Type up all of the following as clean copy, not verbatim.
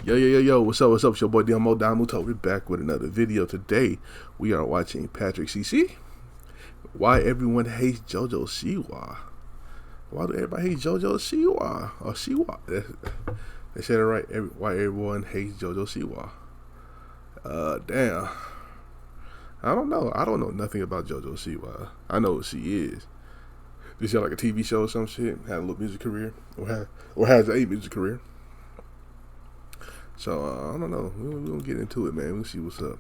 Yo, what's up, It's your boy Domuto. We're back with another video. Today, we are watching Patrick CC. Why everyone hates JoJo Siwa. Why do everybody hate JoJo Siwa? Or Siwa? They said it right. Why everyone hates JoJo Siwa. Damn. I don't know. I don't know nothing about JoJo Siwa. I know what she is. Did she have like a TV show or some shit? Had a little music career? Or has a music career? So, I don't know. We're going to get into it, man. We'll see what's up.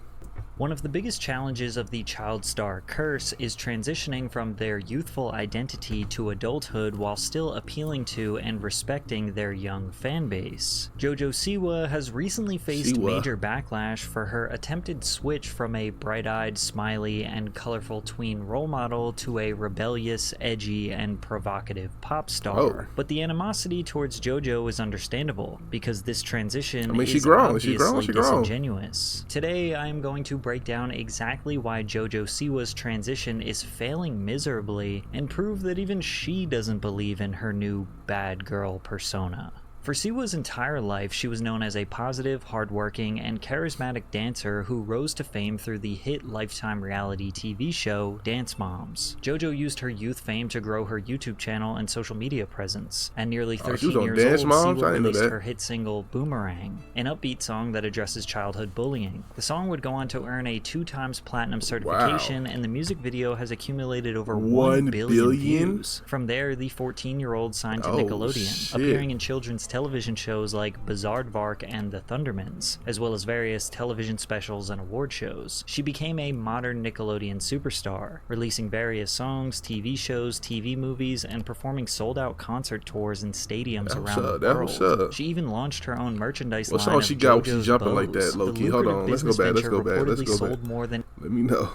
One of the biggest challenges of the child star curse is transitioning from their youthful identity to adulthood while still appealing to and respecting their young fan base. JoJo Siwa has recently faced major backlash for her attempted switch from a bright-eyed, smiley, and colorful tween role model to a rebellious, edgy, and provocative pop star. But the animosity towards JoJo is understandable, because this transition is obviously disingenuous. Today, I am going to break down exactly why JoJo Siwa's transition is failing miserably and prove that even she doesn't believe in her new bad girl persona. For Siwa's entire life, she was known as a positive, hardworking, and charismatic dancer who rose to fame through the hit Lifetime reality TV show Dance Moms. JoJo used her youth fame to grow her YouTube channel and social media presence. At nearly 13 years old, Siwa released her hit single Boomerang, an upbeat song that addresses childhood bullying. The song would go on to earn a 2x platinum certification, and the music video has accumulated over 1 billion views. From there, the 14-year-old signed to Nickelodeon, appearing in children's television shows like Bizaardvark and The Thundermans, as well as various television specials and award shows. She became a modern Nickelodeon superstar, releasing various songs, TV shows, TV movies, and performing sold-out concert tours in stadiums around the world. She even launched her own merchandise line of JoJo's jumping Bows. like that, low-key. Hold on, let's go back. Sold more than Let me know.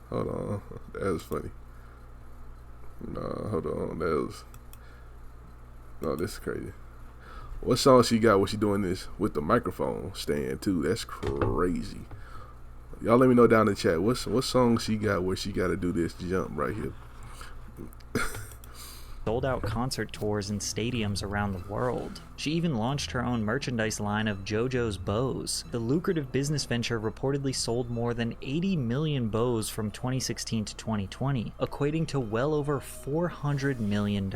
Hold on, that was funny. No, hold on, no, this is crazy. What song she got where she doing this with the microphone stand too? That's crazy. Y'all let me know down in the chat. What song she got where she got to do this jump right here? Sold-out concert tours in stadiums around the world. She even launched her own merchandise line of JoJo's Bows. The lucrative business venture reportedly sold more than 80 million bows from 2016 to 2020, equating to well over $400 million,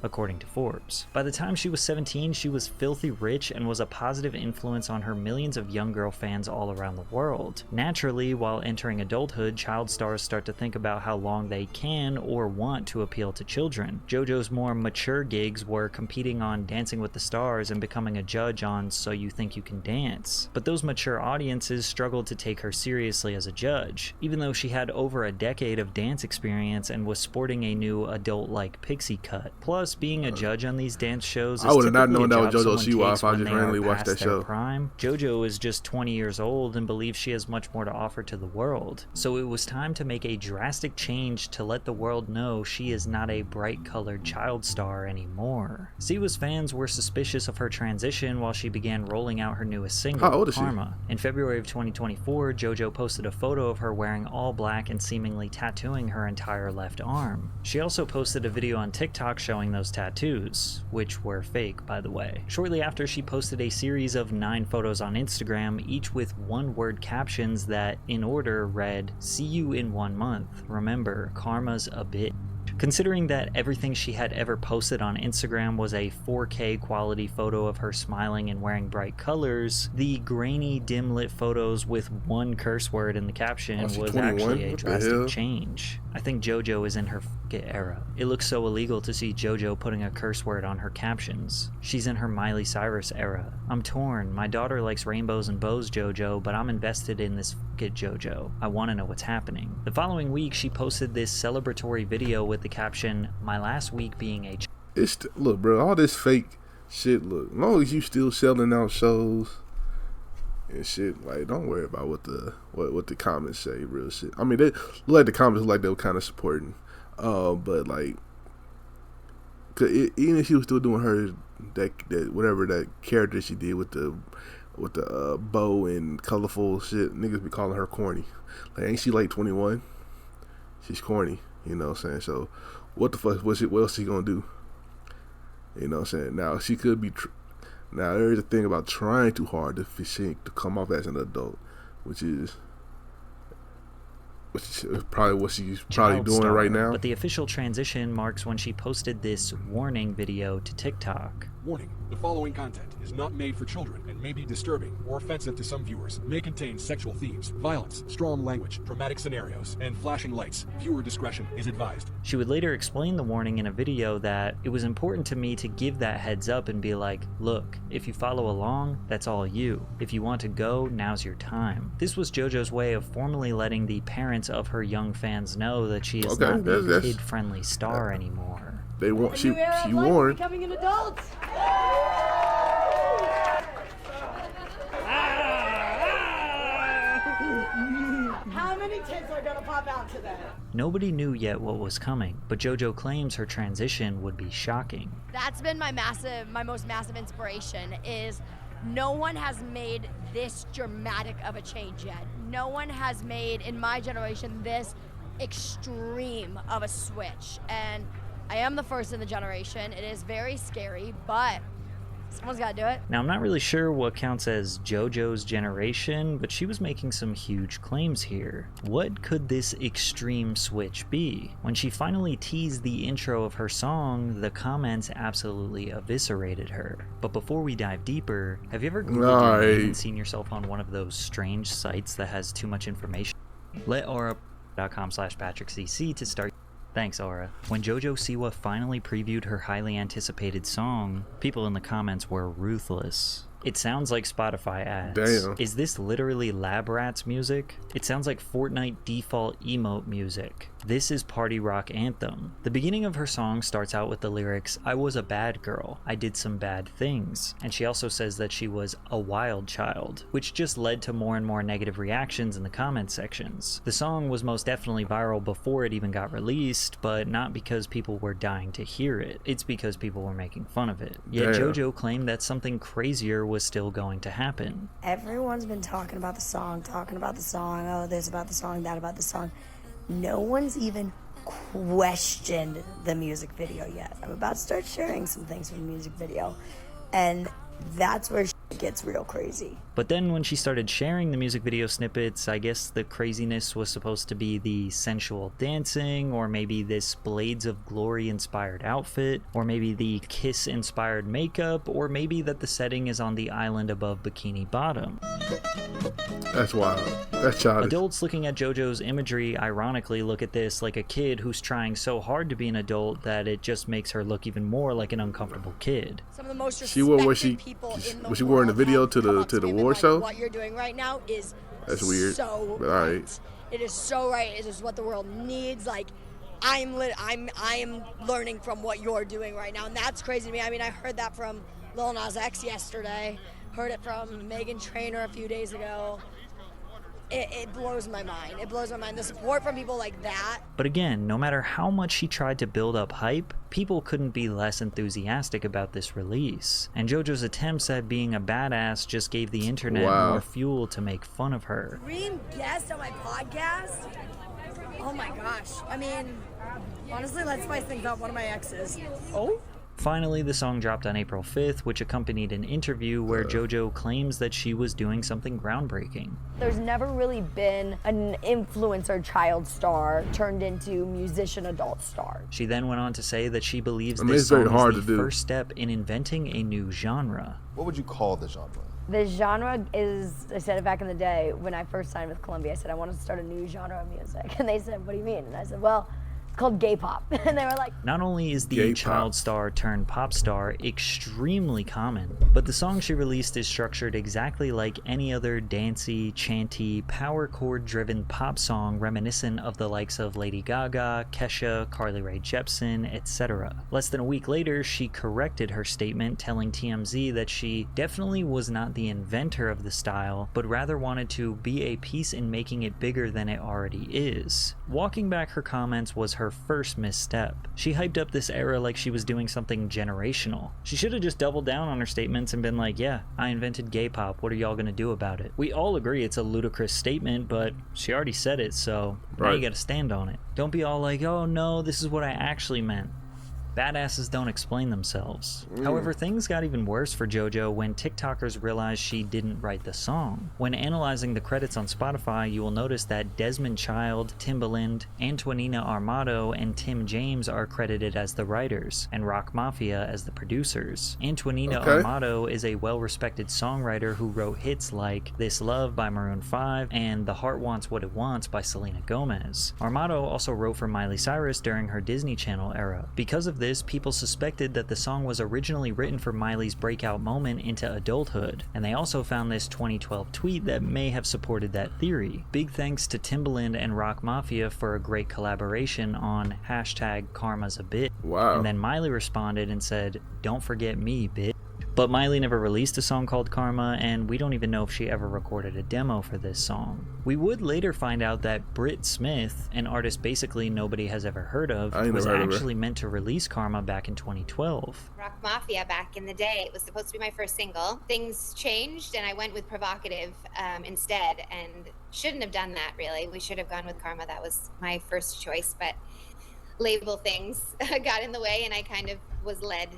according to Forbes. By the time she was 17, she was filthy rich and was a positive influence on her millions of young girl fans all around the world. Naturally, while entering adulthood, child stars start to think about how long they can or want to appeal to children. JoJo's more mature gigs were competing on Dancing with the Stars and becoming a judge on So You Think You Can Dance. But those mature audiences struggled to take her seriously as a judge, even though she had over a decade of dance experience and was sporting a new adult-like pixie cut. Plus, being a judge on these dance shows is I would have not typically known that a was job JoJo someone Siwa takes if I when just they randomly are watched past that their show. prime. JoJo is just 20 years old and believes she has much more to offer to the world. So it was time to make a drastic change to let the world know she is not a bright-colored child star anymore. Siwa's fans were suspicious of her transition while she began rolling out her newest single, Karma. In February of 2024, JoJo posted a photo of her wearing all black and seemingly tattooing her entire left arm. She also posted a video on TikTok showing those tattoos, which were fake, by the way. Shortly after, she posted a series of 9 photos on Instagram, each with one-word captions that, in order, read, "See you in 1 month. Remember, karma's a bitch." Considering that everything she had ever posted on Instagram was a 4K quality photo of her smiling and wearing bright colors, the grainy, dim-lit photos with one curse word in the caption was actually a drastic change. I think JoJo is in her era. It looks so illegal to see JoJo putting a curse word on her captions. She's in her Miley Cyrus era. I'm torn. My daughter likes rainbows and bows, JoJo, but I'm invested in this JoJo. I want to know what's happening. The following week, she posted this celebratory video with the caption, "My last week being a..." Look, bro, all this fake shit, look, as long as you still selling out shows and shit, like, don't worry about what the comments say, real shit. I mean, they look like the comments look like they were kind of supporting, but like, even if she was still doing her that whatever that character she did with the bow and colorful shit, niggas be calling her corny. Like, ain't she like 21? She's corny, you know what I'm saying? So what the fuck, what else she gonna do? You know what I'm saying? Now she could be Now there's a thing about trying too hard to come off as an adult, which is probably what she's probably doing star, right now. But the official transition marks when she posted this warning video to TikTok. Warning, the following content is not made for children and may be disturbing or offensive to some viewers. May contain sexual themes, violence, strong language, dramatic scenarios, and flashing lights. Viewer discretion is advised. She would later explain the warning in a video that it was important to me to give that heads up and be like, look, if you follow along, that's all you. If you want to go, now's your time. This was JoJo's way of formally letting the parents of her young fans know that she is not the kid-friendly star anymore. They want she warned. Becoming an adult. How many tits are gonna pop out today? Nobody knew yet what was coming, but JoJo claims her transition would be shocking. That's been my most massive inspiration is no one has made this dramatic of a change yet. No one has made, in my generation, this extreme of a switch. And I am the first in the generation. It is very scary, but someone's got to do it. Now, I'm not really sure what counts as JoJo's generation, but she was making some huge claims here. What could this extreme switch be? When she finally teased the intro of her song, the comments absolutely eviscerated her. But before we dive deeper, have you ever Googled your name and seen yourself on one of those strange sites that has too much information? Let aura.com/PatrickCC to start. Thanks, Aura. When JoJo Siwa finally previewed her highly anticipated song, people in the comments were ruthless. It sounds like Spotify ads. Damn. Is this literally Lab Rats music? It sounds like Fortnite default emote music. This is Party Rock Anthem. The beginning of her song starts out with the lyrics, I was a bad girl, I did some bad things. And she also says that she was a wild child, which just led to more and more negative reactions in the comment sections. The song was most definitely viral before it even got released, but not because people were dying to hear it. It's because people were making fun of it. Yet JoJo claimed that something crazier was still going to happen. Everyone's been talking about the song, oh, this about the song, that about the song. No one's even questioned the music video yet. I'm about to start sharing some things from the music video, and that's where shit gets real crazy. But then when she started sharing the music video snippets, I guess the craziness was supposed to be the sensual dancing, or maybe this Blades of Glory inspired outfit, or maybe the Kiss inspired makeup, or maybe that the setting is on the island above Bikini Bottom. That's wild. That's childish. Adults looking at JoJo's imagery ironically look at this like a kid who's trying so hard to be an adult that it just makes her look even more like an uncomfortable kid. Some of the most she wore what she wore in the video to the award show. What you're doing right now is that's weird. So but all right. It is so right. It is what the world needs. Like I am learning from what you're doing right now, and that's crazy to me. I mean, I heard that from Lil Nas X yesterday. Heard it from Meghan Trainor a few days ago. It blows my mind. It blows my mind. The support from people like that. But again, no matter how much she tried to build up hype, people couldn't be less enthusiastic about this release. And JoJo's attempts at being a badass just gave the internet more fuel to make fun of her. Dream guest on my podcast? Oh my gosh. I mean, honestly, let's spice things up. One of my exes. Oh? Finally, the song dropped on April 5th, which accompanied an interview where JoJo claims that she was doing something groundbreaking. There's never really been an influencer child star turned into musician adult star. She then went on to say that she believes this song is the first step in inventing a new genre. What would you call the genre? The genre is, I said it back in the day when I first signed with Columbia, I said I wanted to start a new genre of music. And they said, what do you mean? And I said, well, it's called gay pop. And they were like, not only is the child star turned pop star extremely common, but the song she released is structured exactly like any other dancey, chanty, power chord driven pop song reminiscent of the likes of Lady Gaga, Kesha, Carly Rae Jepsen, etc. Less than a week later, she corrected her statement, telling TMZ that she definitely was not the inventor of the style, but rather wanted to be a piece in making it bigger than it already is. Walking back her comments was her first misstep. She hyped up this era like she was doing something generational. She should have just doubled down on her statements and been like, yeah, I invented gay pop, what are y'all gonna do about it? We all agree it's a ludicrous statement, but she already said it, so now you gotta stand on it. Don't be all like, oh no, this is what I actually meant. Badasses don't explain themselves. However, things got even worse for JoJo when TikTokers realized she didn't write the song. When analyzing the credits on Spotify, you will notice that Desmond Child, Timbaland, Antonina Armato, and Tim James are credited as the writers, and Rock Mafia as the producers. Antonina Armato is a well-respected songwriter who wrote hits like This Love by Maroon 5 and The Heart Wants What It Wants by Selena Gomez. Armato also wrote for Miley Cyrus during her Disney Channel era. Because of this, people suspected that the song was originally written for Miley's breakout moment into adulthood, and they also found this 2012 tweet that may have supported that theory. Big thanks to Timbaland and Rock Mafia for a great collaboration on #Karma's a Bitch. Wow. And then Miley responded and said, "Don't forget me, bitch." But Miley never released a song called Karma, and we don't even know if she ever recorded a demo for this song. We would later find out that Britt Smith, an artist basically nobody has ever heard of, was actually meant to release Karma back in 2012. Rock Mafia back in the day, it was supposed to be my first single. Things changed and I went with Provocative instead, and shouldn't have done that really. We should have gone with Karma. That was my first choice, but label things got in the way and I kind of was led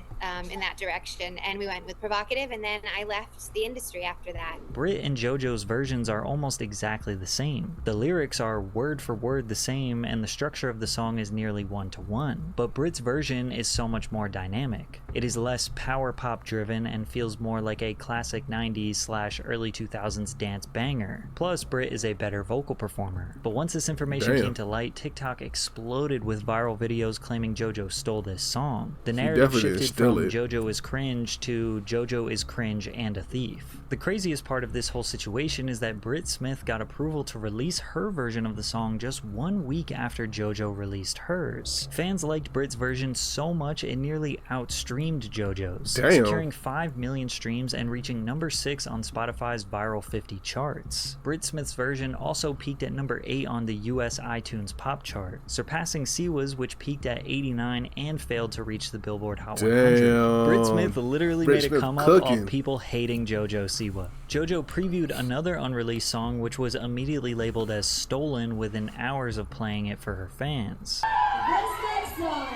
in that direction, and we went with Provocative, and then I left the industry after that. Britt and JoJo's versions are almost exactly the same. The lyrics are word for word the same, and the structure of the song is nearly one-to-one, but Britt's version is so much more dynamic. It is less power pop driven and feels more like a classic 90s/early 2000s dance banger. Plus, Britt is a better vocal performer. But once this information came to light, TikTok exploded with viral videos claiming JoJo stole this song. The narrative shifted from JoJo is cringe to JoJo is cringe and a thief. The craziest part of this whole situation is that Britt Smith got approval to release her version of the song just 1 week after JoJo released hers. Fans liked Britt's version so much it nearly outstreamed JoJo's, securing 5 million streams and reaching number 6 on Spotify's Viral 50 charts. Britt Smith's version also peaked at number 8 on the US iTunes pop chart, surpassing Siwa's, which peaked at 89 and failed to reach the Billboard Hot 100. Britt Smith literally made a come up of people hating JoJo Siwa. JoJo previewed another unreleased song which was immediately labeled as stolen within hours of playing it for her fans. This next song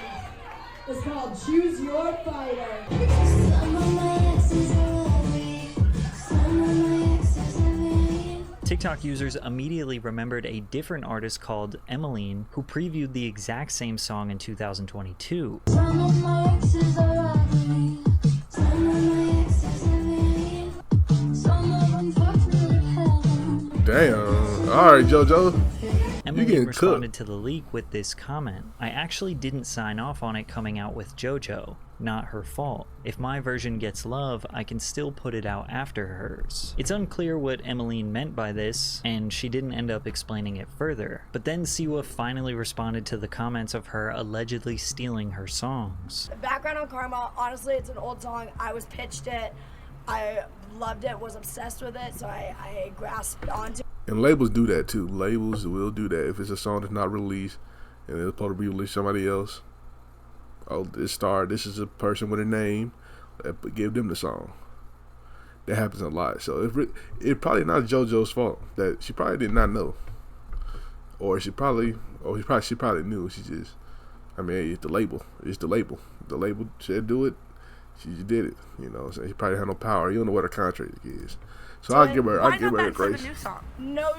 is called Choose Your Fighter. TikTok users immediately remembered a different artist called Emmeline who previewed the exact same song in 2022. Damn. Alright, JoJo. Emmeline responded to the leak with this comment: "I actually didn't sign off on it coming out with JoJo. Not her fault. If my version gets love, I can still put it out after hers." It's unclear what Emmeline meant by this, and she didn't end up explaining it further. But then Siwa finally responded to the comments of her allegedly stealing her songs. The background on Karma, honestly, it's an old song. I was pitched it. I loved it, was obsessed with it, so I grasped onto it. And labels do that too. Labels will do that. If it's a song that's not released and it's supposed to be released somebody else, oh, this is a person with a name, give them the song. That happens a lot. So it's probably not JoJo's fault that she probably did not know, she probably knew. She just, it's the label. It's the label. The label said do it. She just did it. So she probably had no power. You don't know what her contract is. So I'll give her the grace. No,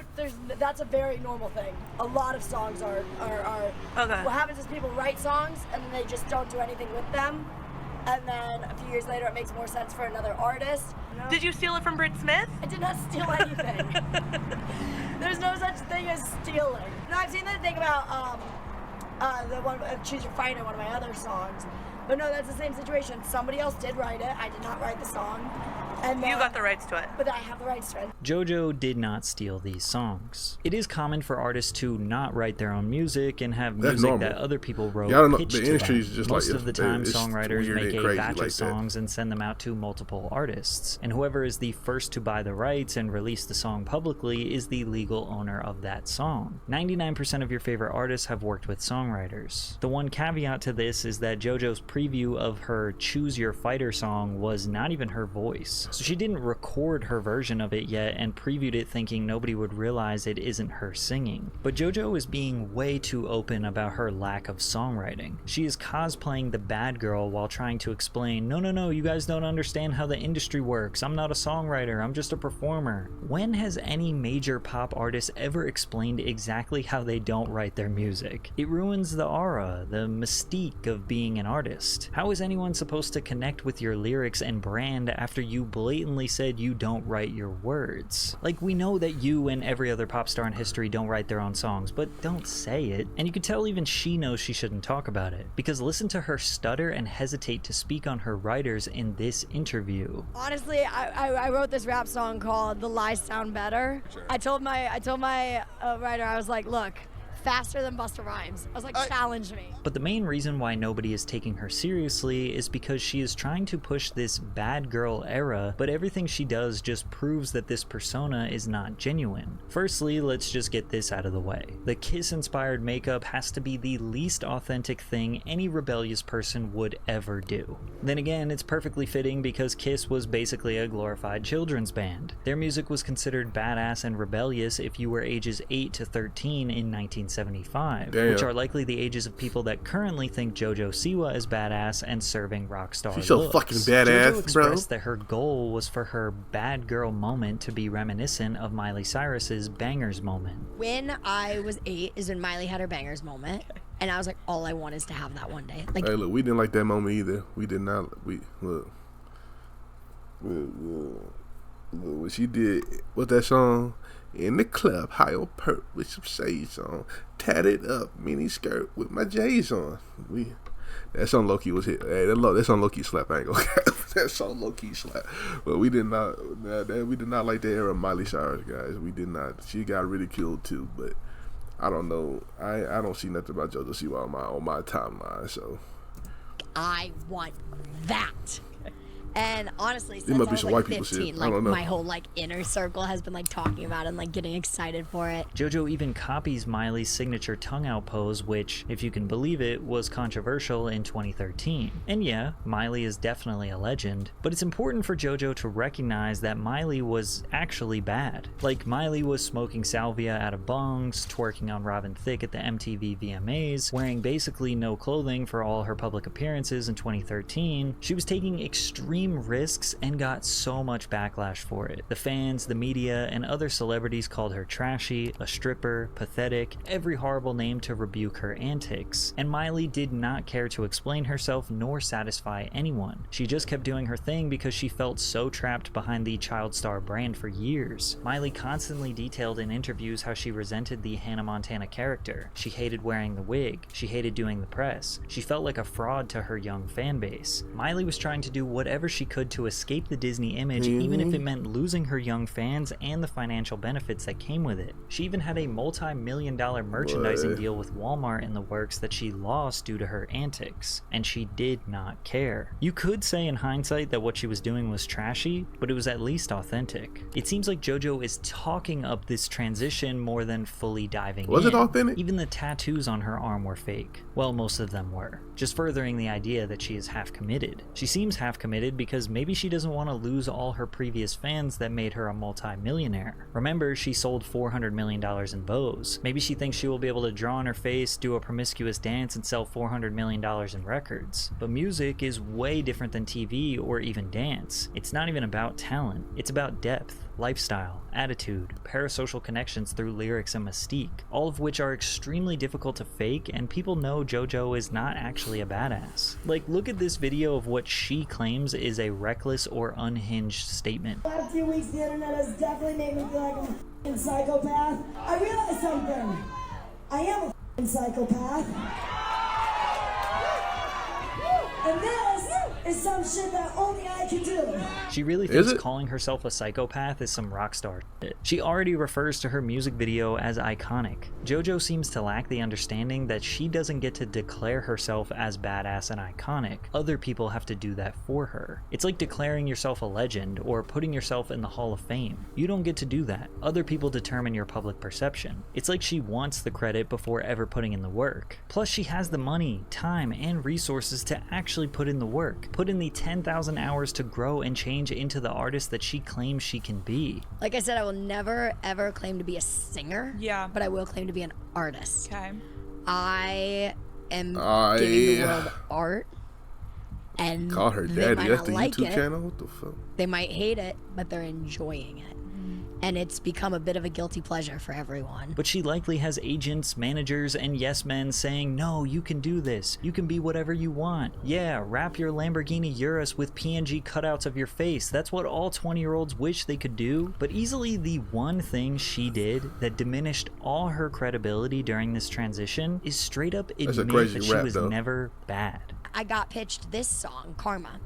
that's a very normal thing. A lot of songs are okay. What happens is people write songs and then they just don't do anything with them, and then a few years later it makes more sense for another artist. Did you steal it from Britt Smith? I did not steal anything. There's no such thing as stealing. No, I've seen that thing about the one Choose Your Fighter, one of my other songs. But no, that's the same situation. Somebody else did write it. I did not write the song. And you got the rights to it. But I have the rights to it. JoJo did not steal these songs. It is common for artists to not write their own music and have music that other people wrote pitched to them. Most of the time, songwriters make a batch of songs and send them out to multiple artists. And whoever is the first to buy the rights and release the song publicly is the legal owner of that song. 99% of your favorite artists have worked with songwriters. The one caveat to this is that JoJo's preview of her Choose Your Fighter song was not even her voice. so she didn't record her version of it yet and previewed it thinking nobody would realize it isn't her singing. But JoJo is being way too open about her lack of songwriting. She is cosplaying the bad girl while trying to explain, no, you guys don't understand how the industry works. I'm not a songwriter, I'm just a performer. When has any major pop artist ever explained exactly how they don't write their music? It ruins the aura, the mystique of being an artist. How is anyone supposed to connect with your lyrics and brand after you blatantly said you don't write your words? Like, we know that you and every other pop star in history don't write their own songs, but don't say it. And you can tell even she knows she shouldn't talk about it, because listen to her stutter and hesitate to speak on her writers in this interview. Honestly, I wrote this rap song called "The Lies Sound Better." Sure. I told my writer, I was like, look, faster than Busta Rhymes. I was like, challenge me. But the main reason why nobody is taking her seriously is because she is trying to push this bad girl era, but everything she does just proves that this persona is not genuine. Firstly, let's just get this out of the way. The Kiss-inspired makeup has to be the least authentic thing any rebellious person would ever do. Then again, it's perfectly fitting because Kiss was basically a glorified children's band. Their music was considered badass and rebellious if you were ages 8 to 13 in 1975, which are likely the ages of people that currently think JoJo Siwa is badass and serving rock star She's so looks. fucking badass, JoJo expressed that her goal was for her bad girl moment to be reminiscent of Miley Cyrus's bangers moment. When I was 8 is when Miley had her bangers moment, and I was like, all I want is to have that one day. Like, hey, look, we didn't like that moment either. We did not. Look, what she did with that song. In the club, high on perp with some shades on, tatted up mini skirt with my J's on. That song low-key was hit. Hey, that song low-key slap. I ain't gonna that song low-key slap. But we did not like the era of Miley Cyrus, guys. We did not. She got ridiculed too, but I don't know. I don't see nothing about JoJo Siwa on my timeline. So I want that. And honestly, since must I be was some like white people 15, shit. like I don't know. my whole like inner circle has been like talking about it and like getting excited for it. JoJo even copies Miley's signature tongue out pose, which, if you can believe it, was controversial in 2013. And yeah, Miley is definitely a legend, but it's important for JoJo to recognize that Miley was actually bad. Like, Miley was smoking salvia out of bongs, twerking on Robin Thicke at the MTV VMAs, wearing basically no clothing for all her public appearances in 2013. She was taking extreme risks and got so much backlash for it. The fans, the media, and other celebrities called her trashy, a stripper, pathetic, every horrible name to rebuke her antics. And Miley did not care to explain herself nor satisfy anyone. She just kept doing her thing because she felt so trapped behind the child star brand for years. Miley constantly detailed in interviews how she resented the Hannah Montana character. She hated wearing the wig. She hated doing the press. She felt like a fraud to her young fan base. Miley was trying to do whatever she could to escape the Disney image, even if it meant losing her young fans and the financial benefits that came with it. She even had a multi-million-dollar merchandising deal with Walmart in the works that she lost due to her antics, and she did not care. You could say in hindsight that what she was doing was trashy, but it was at least authentic. It seems like JoJo is talking up this transition more than fully diving in. Was it authentic? Even the tattoos on her arm were fake. Well, most of them were. Just furthering the idea that she is half committed. She seems half committed because maybe she doesn't want to lose all her previous fans that made her a multi-millionaire. Remember, she sold $400 million in bows. Maybe she thinks she will be able to draw on her face, do a promiscuous dance, and sell $400 million in records. But music is way different than TV or even dance. It's not even about talent. It's about depth, lifestyle, attitude, parasocial connections through lyrics and mystique, all of which are extremely difficult to fake, and people know JoJo is not actually a badass. Like, look at this video of what she claims is a reckless or unhinged statement. The last few weeks, the internet has definitely made me feel like I'm a f***ing psychopath. I realized something. I am a f***ing psychopath. And this is some shit that only I can do. She really thinks calling herself a psychopath is some rock star shit. She already refers to her music video as iconic. JoJo seems to lack the understanding that she doesn't get to declare herself as badass and iconic. Other people have to do that for her. It's like declaring yourself a legend or putting yourself in the Hall of Fame. You don't get to do that. Other people determine your public perception. It's like she wants the credit before ever putting in the work. Plus, she has the money, time, and resources to actually put in the work. put in the 10,000 hours to grow and change into the artist that she claims she can be. Like I said, I will never ever claim to be a singer. Yeah. But I will claim to be an artist. Okay. I am giving the world art. And call her they daddy. might That's not the like YouTube it. channel. What the fuck? They might hate it, but they're enjoying it. And it's become a bit of a guilty pleasure for everyone. But she likely has agents, managers, and yes men saying, no, you can do this. You can be whatever you want. Yeah, wrap your Lamborghini Urus with PNG cutouts of your face. That's what all 20-year-olds wish they could do. But easily the one thing she did that diminished all her credibility during this transition is straight up admit that she was never bad. I got pitched this song, Karma.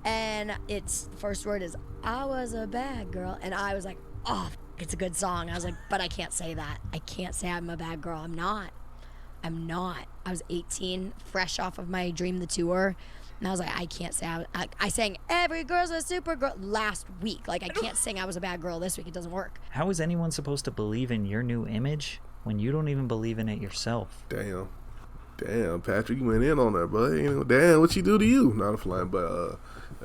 And its first word is, I was a bad girl. And I was like, oh, it's a good song. I was like, but I can't say that. I can't say I'm a bad girl. I'm not. I was 18, fresh off of my Dream the Tour. And I was like, I can't say I sang Every Girl's a Super Girl last week. Like, I can't sing I was a bad girl this week. It doesn't work. How is anyone supposed to believe in your new image when you don't even believe in it yourself? Damn, Patrick, you went in on that, bud. You know, damn, what she do to you? Not a flying, but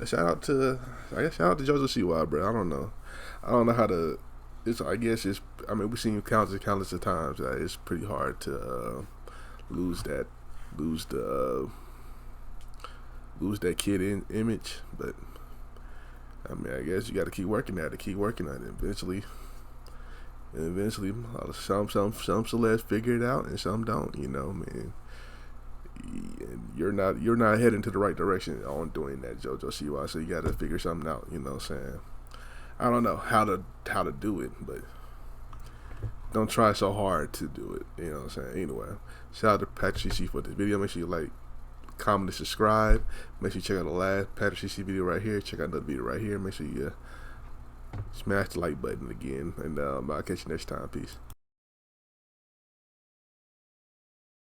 shout out to JoJo Siwa, bro. I don't know how to. I guess I mean, we've seen countless of times that it's pretty hard to lose that kid image. But I mean, I guess you got to keep working at it. Eventually, some celebs figure it out and some don't. You know, man. You're not heading to the right direction on doing that, JoJo Siwa. So you got to figure something out. You know what I'm saying? I don't know how to do it, but don't try so hard to do it. You know what I'm saying? Anyway, shout out to Patrick CC for this video. Make sure you like, comment, and subscribe. Make sure you check out the last Patrick CC video right here. Check out another video right here. Make sure you smash the like button again. And I'll catch you next time. Peace.